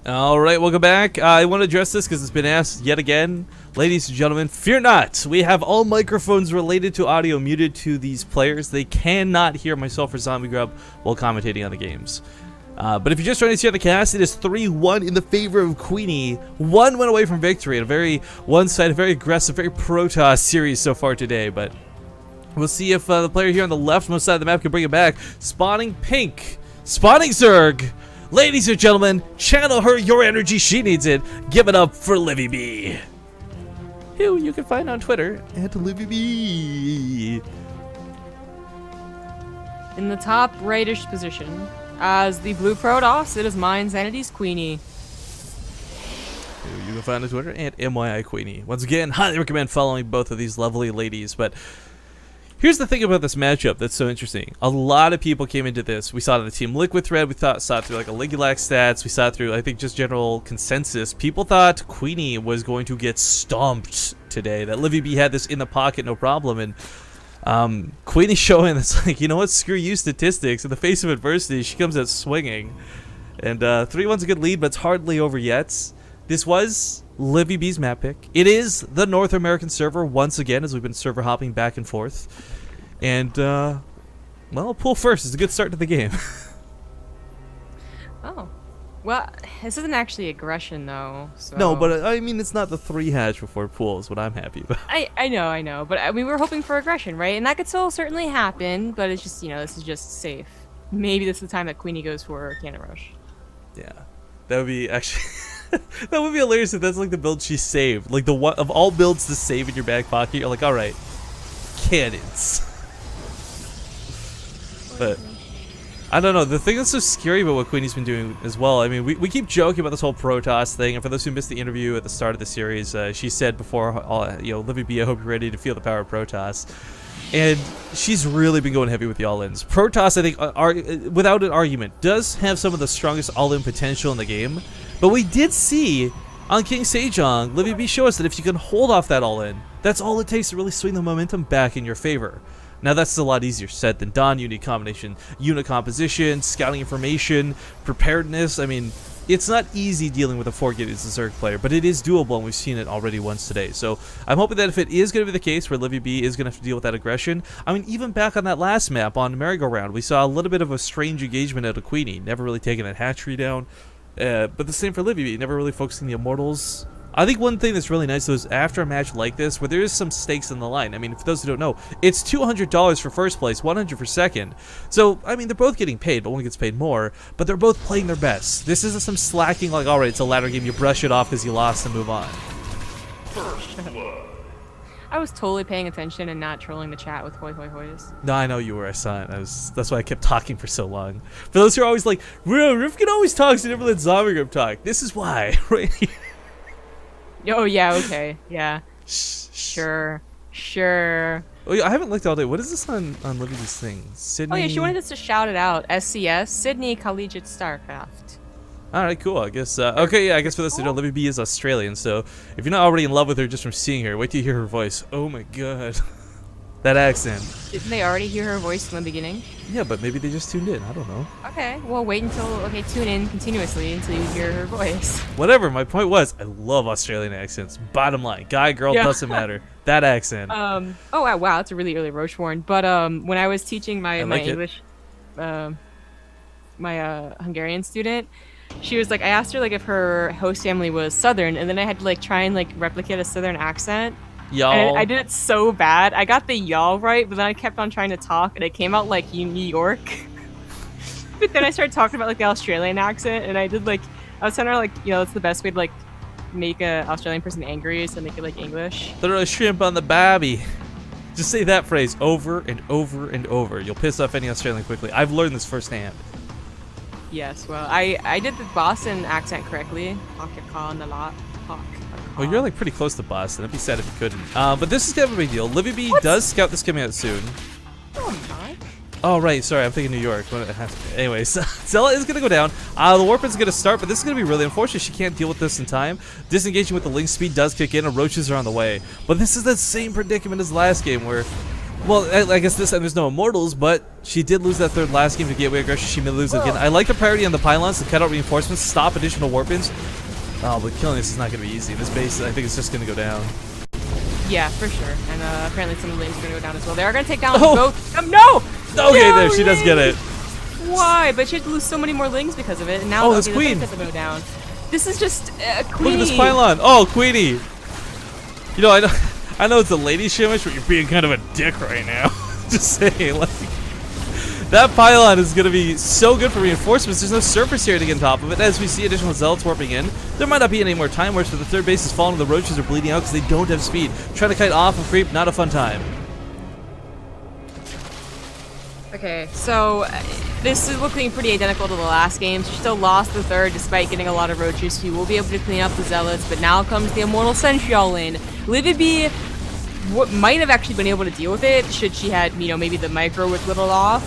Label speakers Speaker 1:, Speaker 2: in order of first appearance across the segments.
Speaker 1: Alright, welcome back. I want to address this because it's been asked yet again. Ladies and gentlemen, fear not. We have all microphones related to audio muted to these players. They cannot hear myself or Zombie Grub while commentating on the games. But if you're just joining us here on the cast, it is 3-1 in the favor of QueenE. One went away from victory in a very one-sided, very aggressive, very Protoss series so far today. But we'll see if the player here on the leftmost side of the map can bring it back. Spawning pink. Spawning Zerg. Ladies and gentlemen, channel her your energy, she needs it. Give it up for Livibee, who you can find on Twitter at Livibee.
Speaker 2: In the top rightish position, as the blue Protoss, it is mine, Sanity's QueenE.
Speaker 1: Who you can find on Twitter at MYIQueenE. Once again, highly recommend following both of these lovely ladies. But here's the thing about this matchup that's so interesting. A lot of people came into this. We saw it in the Team Liquid thread. We saw it through like a Ligulac stats. We saw it through, I think, just general consensus. People thought QueenE was going to get stomped today. That Livibee had this in the pocket, no problem. And QueenE showing that's like, you know what? Screw you, statistics. In the face of adversity, she comes out swinging. And 3-1's a good lead, but it's hardly over yet. This was Livibee's map pick. It is the North American server once again, as we've been server hopping back and forth. And, well, pool first is a good start to the game.
Speaker 2: Oh. Well, this isn't actually aggression, though. So.
Speaker 1: No, but I mean, it's not the 3 hatch before pool is what I'm happy about.
Speaker 2: I know. But I mean, we were hoping for aggression, right? And that could still certainly happen, but it's just, you know, this is just safe. Maybe this is the time that QueenE goes for Cannon Rush.
Speaker 1: Yeah. That would be actually... that would be hilarious if that's like the build she saved. Like, the one of all builds to save in your back pocket, you're like, alright, cannons. But I don't know, the thing that's so scary about what QueenE's been doing as well, I mean, we keep joking about this whole Protoss thing, and for those who missed the interview at the start of the series, she said before, you know, Livibee, I hope you're ready to feel the power of Protoss. And she's really been going heavy with the all-ins. Protoss, I think, without an argument, does have some of the strongest all-in potential in the game, but we did see on King Sejong, Livibee show us that if you can hold off that all-in, that's all it takes to really swing the momentum back in your favor. Now that's a lot easier said than done. You need combination, unit composition, scouting information, preparedness. I mean, it's not easy dealing with a 4-gig as a Zerg player, but it is doable, and we've seen it already once today. So I'm hoping that if it is going to be the case where Livibee is going to have to deal with that aggression, I mean, even back on that last map on Merry-Go-Round, we saw a little bit of a strange engagement out of QueenE, never really taking that hatchery down. But the same for Livibee, never really focusing the Immortals. I think one thing that's really nice though is after a match like this, where there is some stakes in the line. I mean, for those who don't know, it's $200 for first place, $100 for second. So, I mean, they're both getting paid, but one gets paid more, but they're both playing their best. This isn't some slacking like, alright, it's a ladder game, you brush it off because you lost and move on.
Speaker 2: I was totally paying attention and not trolling the chat with hoys.
Speaker 1: No, I know you were. I saw it. That's why I kept talking for so long. For those who are always like, Riff can always talk, so never let Zombie Grub talk. This is why, right here.
Speaker 2: Oh, yeah, okay. Yeah. Sure.
Speaker 1: Oh, yeah, I haven't looked all day. What is this on Livibee's thing? Sydney?
Speaker 2: Oh, yeah, she wanted us to shout it out. SCS, Sydney Collegiate Starcraft.
Speaker 1: Alright, cool. I guess, okay, yeah, I guess for those who don't know, Livibee is Australian, so if you're not already in love with her just from seeing her, wait till you hear her voice. Oh my god. That accent.
Speaker 2: Didn't they already hear her voice in the beginning?
Speaker 1: Yeah, but maybe they just tuned in. I don't know.
Speaker 2: Okay, well, wait until, tune in continuously until you hear her voice.
Speaker 1: Whatever, my point was, I love Australian accents. Bottom line, guy, girl, doesn't matter. That accent.
Speaker 2: Oh, wow, it's a really early Rocheworn. But, when I was teaching my English, my Hungarian student, she was like, I asked her, like, if her host family was Southern, and then I had to, like, try and, like, replicate a Southern accent.
Speaker 1: Y'all.
Speaker 2: And I did it so bad. I got the y'all right, but then I kept on trying to talk, and it came out like New York. But then I started talking about like the Australian accent, and I did like, I was telling her like, you know, it's the best way to like make a Australian person angry, so make it like English.
Speaker 1: Throw a shrimp on the barbie. Just say that phrase over and over and over. You'll piss off any Australian quickly. I've learned this firsthand.
Speaker 2: Yes, well, I did the Boston accent correctly.
Speaker 1: Oh, you're like pretty close to Boston. I'd be sad if you couldn't. But this is kind of a big deal. Livibee does scout this coming out soon.
Speaker 2: No, I'm not.
Speaker 1: Oh, right. Sorry, I'm thinking New York. Anyways, Zella is going to go down. The Warp is going to start, but this is going to be really unfortunate. She can't deal with this in time. Disengaging with the link speed does kick in, and roaches are on the way. But this is the same predicament as last game where Well, I guess this time there's no immortals, but she did lose that third last game to Gateway Aggression. She may lose it again. I like the priority on the pylons to cut out reinforcements, stop additional warp-ins. Oh, but killing this is not going to be easy. This base, I think, is just going to go down.
Speaker 2: Yeah, for sure. And apparently some of the lanes are going to go down as well. They are going to take down both. No!
Speaker 1: Okay, there, she does get it.
Speaker 2: Why? But she had to lose so many more lings because of it. And now
Speaker 1: this Queen.
Speaker 2: the go down. This is just QueenE.
Speaker 1: Look at this pylon. Oh, QueenE. You know, I know it's a lady Showmatch, but you're being kind of a dick right now. Just saying, like, that pylon is going to be so good for reinforcements. There's no surface area to get on top of it. As we see additional zealots warping in, there might not be any more time warps, but the third base is falling. The roaches are bleeding out because they don't have speed. Trying to kite off and creep, not a fun time.
Speaker 2: Okay, so this is looking pretty identical to the last game. She still lost the third despite getting a lot of roaches. She will be able to clean up the zealots, but now comes the Immortal Sentry all in. Livibee might have actually been able to deal with it should she had, you know, maybe the micro was whittled off.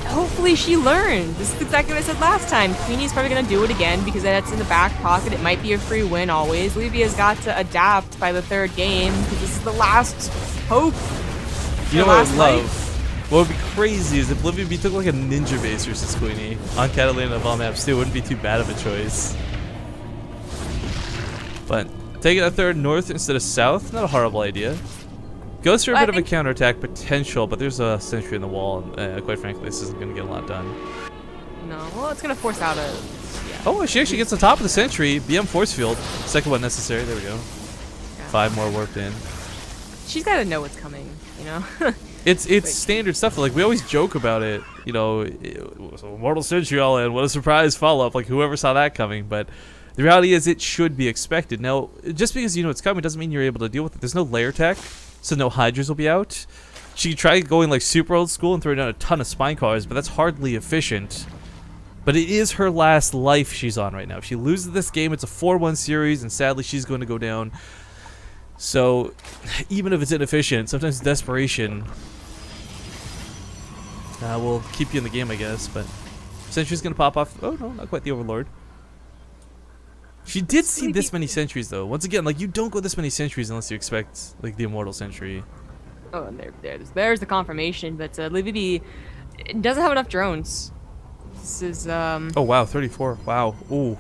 Speaker 2: Hopefully she learned. This is exactly what I said last time. QueenE's probably going to do it again because that's in the back pocket. It might be a free win always. Livibee has got to adapt by the third game because this is the last hope.
Speaker 1: You know what I would love? What would be crazy is if Livibee took like a ninja base versus QueenE on Catalina of all maps too. It wouldn't be too bad of a choice. But taking a third north instead of south, not a horrible idea. Goes for a bit of a counterattack potential, but there's a sentry in the wall, and quite frankly, this isn't going to get a lot done.
Speaker 2: No, well, it's going to force out a... Yeah.
Speaker 1: Oh, she actually gets on top of the sentry. BM force field. Second one necessary. There we go.
Speaker 2: Yeah.
Speaker 1: 5 more warped in.
Speaker 2: She's got to know what's coming, you know?
Speaker 1: It's standard stuff. Like, we always joke about it, you know, Immortal Sentry all in. What a surprise follow-up. Like, whoever saw that coming, but... The reality is it should be expected. Now, just because you know it's coming doesn't mean you're able to deal with it. There's no layer tech, so no Hydras will be out. She could try going like super old school and throwing down a ton of spine cars, but that's hardly efficient. But it is her last life she's on right now. If she loses this game, it's a 4-1 series, and sadly she's going to go down. So, even if it's inefficient, sometimes desperation will keep you in the game, I guess. But Sentry's going to pop off. Oh, no, not quite the Overlord. She did see this many sentries, though. Once again, like, you don't go this many sentries unless you expect, like, the Immortal Sentry.
Speaker 2: Oh, and there's the confirmation, but Livibee doesn't have enough drones. This is,
Speaker 1: Oh, wow, 34. Wow. Ooh.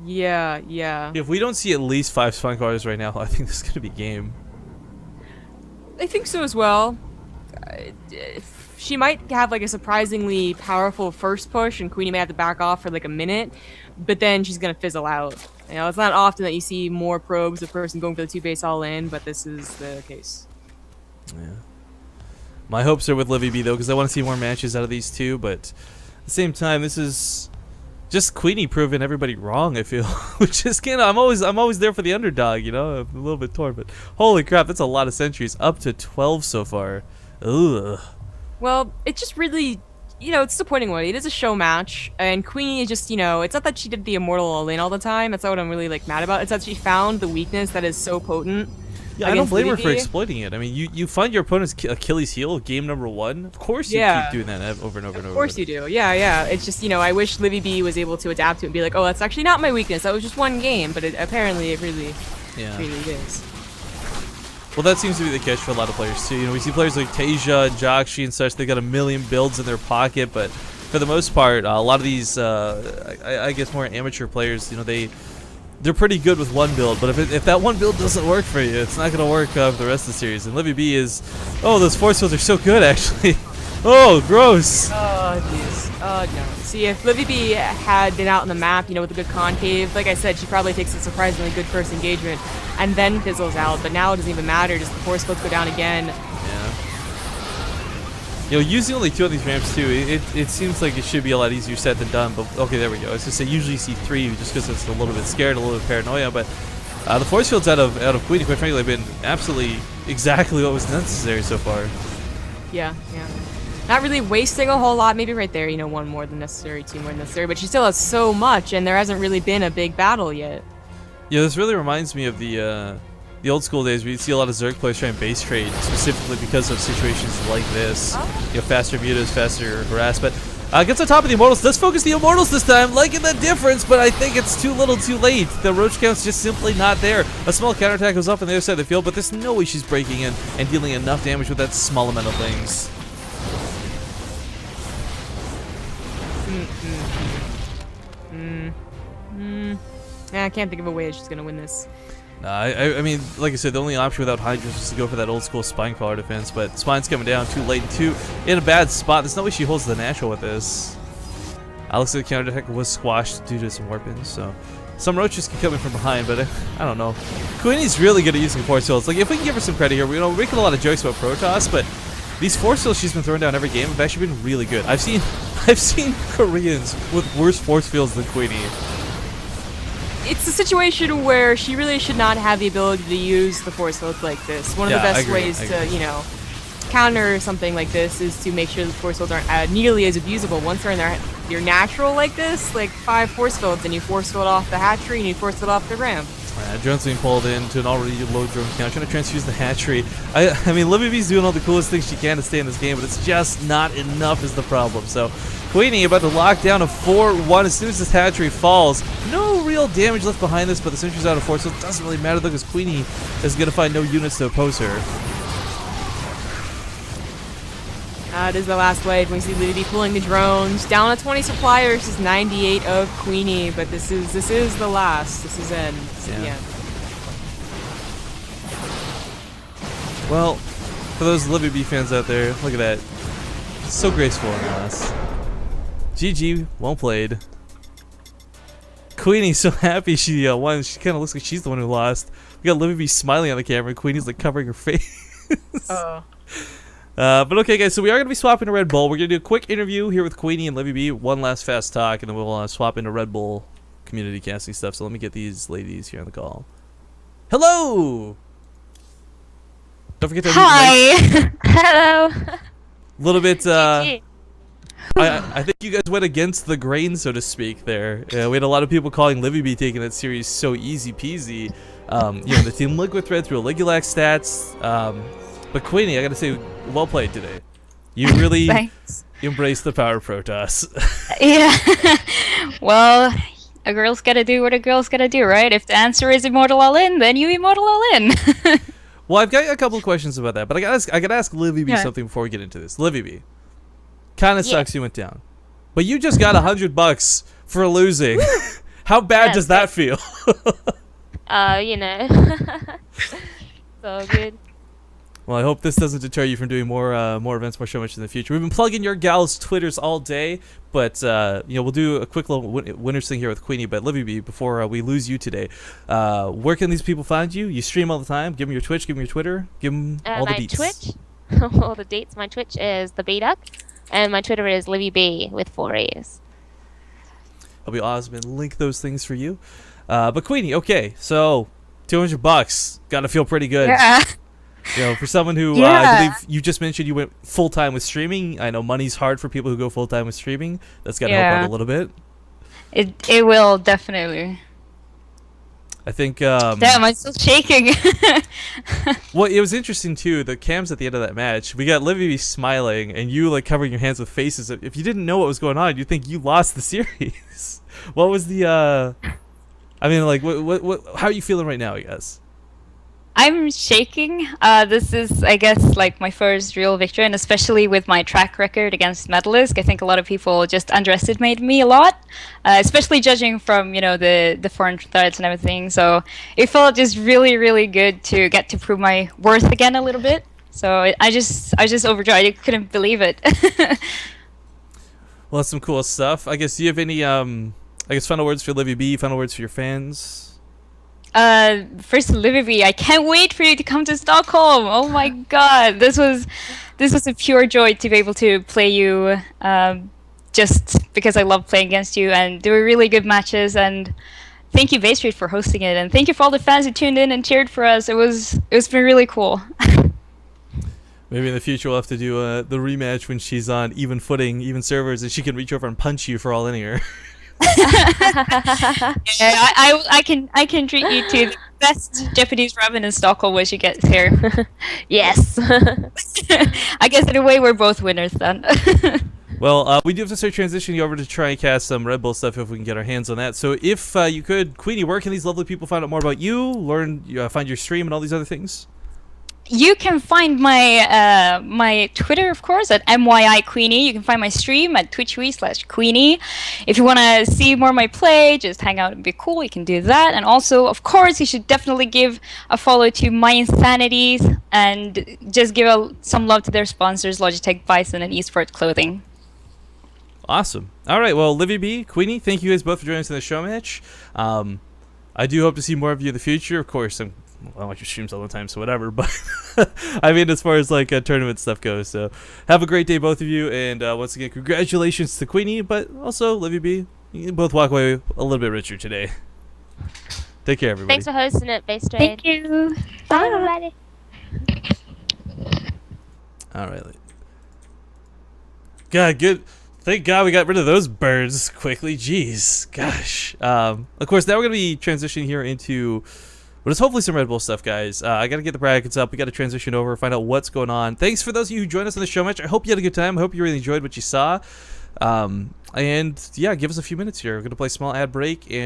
Speaker 2: Yeah.
Speaker 1: If we don't see at least 5 spine cars right now, I think this is going to be game.
Speaker 2: I think so as well. She might have, like, a surprisingly powerful first push, and QueenE may have to back off for, like, a minute. But then she's going to fizzle out. You know, it's not often that you see more probes of person going for the 2 base all in, but this is the case.
Speaker 1: Yeah. My hopes are with Livibee, though, because I want to see more matches out of these two, but at the same time, this is just QueenE proving everybody wrong, I feel. Which is kind of, I'm always there for the underdog, you know? I'm a little bit torn, but holy crap, that's a lot of sentries. Up to 12 so far. Ugh.
Speaker 2: Well, it just really... You know, it's disappointing one. It is a show match, and QueenE is just, you know, it's not that she did the Immortal all-in all the time. That's not what I'm really, like, mad about. It's that she found the weakness that is so potent.
Speaker 1: Yeah, I don't blame her for exploiting it. I mean, you find your opponent's Achilles heel, game number 1. Of course you keep doing that over and over and over.
Speaker 2: Of course you do. Yeah. It's just, you know, I wish Livibee was able to adapt to it and be like, oh, that's actually not my weakness. That was just one game, but apparently it really is.
Speaker 1: Well, that seems to be the catch for a lot of players, too. You know, we see players like Tasia and Joxy and such, they got a million builds in their pocket, but for the most part, a lot of these, I guess more amateur players, you know, they're pretty good with one build, but if that one build doesn't work for you, it's not going to work for the rest of the series. And Livibee is, oh, those force fields are so good, actually. Oh, gross.
Speaker 2: Oh, jeez. Oh, no. See, if Livibee had been out on the map, you know, with a good concave, like I said, she probably takes a surprisingly good first engagement and then fizzles out. But now it doesn't even matter. Just the force fields go down again.
Speaker 1: Yeah. You know, using only 2 of these ramps, too, it seems like it should be a lot easier said than done. But, okay, there we go. I was going to say, usually you see 3 just because it's a little bit scared, a little bit paranoia. But the force fields out of QueenE, quite frankly, have been absolutely exactly what was necessary so far.
Speaker 2: Yeah. Not really wasting a whole lot. Maybe right there, you know, 1 more than necessary, 2 more than necessary. But she still has so much, and there hasn't really been a big battle yet.
Speaker 1: Yeah, this really reminds me of the old school days where you'd see a lot of Zerg players trying base trade, specifically because of situations like this. You know, faster mutas, faster harass. But Gets on top of the Immortals. Does focus the Immortals this time. Liking the difference, but I think it's too little too late. The Roach count's just simply not there. A small counterattack goes up on the other side of the field, but there's no way she's breaking in and dealing enough damage with that small amount of things.
Speaker 2: Yeah, I can't think of a way she's gonna win this.
Speaker 1: I mean, like I said, the only option without Hydras was to go for that old school Spine Crawler defense, but Spine's coming down too late and too in a bad spot. There's no way she holds the natural with this. Looks like the counter attack was squashed due to some warpins, so some roaches can come in from behind, but I don't know. QueenE's really good at using force fields. Like, if we can give her some credit here, we're making a lot of jokes about Protoss, but these force fields she's been throwing down every game have actually been really good. I've seen Koreans with worse force fields than QueenE.
Speaker 2: It's a situation where she really should not have the ability to use the force field like this. One of the best ways to, you know, counter something like this is to make sure the force fields aren't nearly as abusable. Once they're in your natural like this, like 5 force fields, and you force field off the hatchery and you force field off the ramp.
Speaker 1: Drone's being pulled into an already low drone count, trying to transfuse the hatchery. I mean, Libibee's doing all the coolest things she can to stay in this game, but it's just not enough is the problem. So, QueenE about to lock down a 4-1 as soon as this hatchery falls. No real damage left behind this, but the sentry's out of force, so it doesn't really matter though, because QueenE is going to find no units to oppose her.
Speaker 2: It is the last wave. We see Livibee pulling the drones. Down to 20 supply versus 98 of QueenE, but this is the last. This is end. This is the end. Well,
Speaker 1: for those Livibee fans out there, look at that. So graceful in this. GG, well played. QueenE's so happy she won. She kind of looks like she's the one who lost. We got Livibee smiling on the camera, and QueenE's like covering her face.
Speaker 2: Oh.
Speaker 1: But okay, guys, so we are going to be swapping to Red Bull. We're going to do a quick interview here with QueenE and Livibee, one last fast talk, and then we'll swap into Red Bull community casting stuff. So let me get these ladies here on the call. Hello! Don't forget to
Speaker 3: Hi! Hello!
Speaker 1: A little bit, I think you guys went against the grain, so to speak, there. We had a lot of people calling Livibee taking that series so easy peasy. You know, the Team Liquid thread through Ligulac stats. But QueenE, I gotta say, well played today. You really embraced the power of Protoss.
Speaker 3: Yeah. Well, a girl's gotta do what a girl's gotta do, right? If the answer is Immortal All In, then you Immortal All In.
Speaker 1: Well, I've got a couple of questions about that, but I gotta ask Livibee something before we get into this. Livibee, kinda sucks you went down. But you just got $100 for losing. How bad does that feel?
Speaker 3: You know. So good.
Speaker 1: Well, I hope this doesn't deter you from doing more events, more Showmatch in the future. We've been plugging your gals' Twitters all day, but you know, we'll do a quick little winners thing here with QueenE. But Livibee, before we lose you today, where can these people find you? You stream all the time. Give them your Twitch, give them your Twitter, give them all the deets.
Speaker 3: My Twitch, all the dates. My Twitch is theBduck, and my Twitter is Livibee with 4 A's.
Speaker 1: I'll be awesome and link those things for you. But QueenE, okay, so $200, gotta feel pretty good.
Speaker 3: Yeah.
Speaker 1: You know, for someone who I believe you just mentioned you went full time with streaming. I know money's hard for people who go full time with streaming. That's got to help out a little bit.
Speaker 3: It will definitely.
Speaker 1: I think.
Speaker 3: Damn, I'm still shaking.
Speaker 1: Well, it was interesting too. The cams at the end of that match, we got Livibee smiling and you like covering your hands with faces. If you didn't know what was going on, you'd think you lost the series. What was the? I mean, like, what? How are you feeling right now? I guess.
Speaker 3: I'm shaking. This is, I guess, like my first real victory, and especially with my track record against Metalisk, I think a lot of people just underestimated me a lot, especially judging from, you know, the foreign threads and everything. So it felt just really, really good to get to prove my worth again a little bit. So I just overjoyed. I couldn't believe it.
Speaker 1: Well, that's some cool stuff. I guess, do you have any, I guess, final words for Livibee, final words for your fans?
Speaker 3: First, Livibee, I can't wait for you to come to Stockholm. Oh my god, this was a pure joy to be able to play you, just because I love playing against you, and they were really good matches. And thank you, Bay Street, for hosting it, and thank you for all the fans who tuned in and cheered for us. It's been really cool.
Speaker 1: Maybe in the future we'll have to do the rematch when she's on even footing, even servers, and she can reach over and punch you for all in here.
Speaker 3: Yeah, I can treat you to the best Japanese ramen in Stockholm when she gets here. Yes. I guess in a way we're both winners then.
Speaker 1: Well, we do have to start transitioning over to try and cast some Red Bull stuff if we can get our hands on that. So if you could, QueenE, where can these lovely people find out more about you, find your stream and all these other things?
Speaker 3: You can find my my Twitter, of course, at MYIQueenE. You can find my stream at twitch.tv/QueenE. If you want to see more of my play, just hang out and be cool, you can do that. And also, of course, you should definitely give a follow to My Insanities and just give some love to their sponsors, Logitech, Bison, and Esports Clothing.
Speaker 1: Awesome. All right. Well, Livibee, QueenE, thank you guys both for joining us in the show match. I do hope to see more of you in the future. Of course, I watch your streams all the time, so whatever. But I mean, as far as like tournament stuff goes, so have a great day, both of you. And once again, congratulations to QueenE, but also Livibee. You can both walk away a little bit richer today. Take care, everybody.
Speaker 4: Thanks for hosting it, Base Trade.
Speaker 3: Thank you.
Speaker 4: Bye, everybody.
Speaker 1: All right. God, good. Thank God we got rid of those birds quickly. Jeez, gosh. Of course, now we're gonna be transitioning here into what is hopefully some Red Bull stuff, guys. I gotta get the brackets up. We gotta transition over, find out what's going on. Thanks for those of you who joined us on the show match. I hope you had a good time. I hope you really enjoyed what you saw. And yeah, give us a few minutes here. We're gonna play a small ad break and.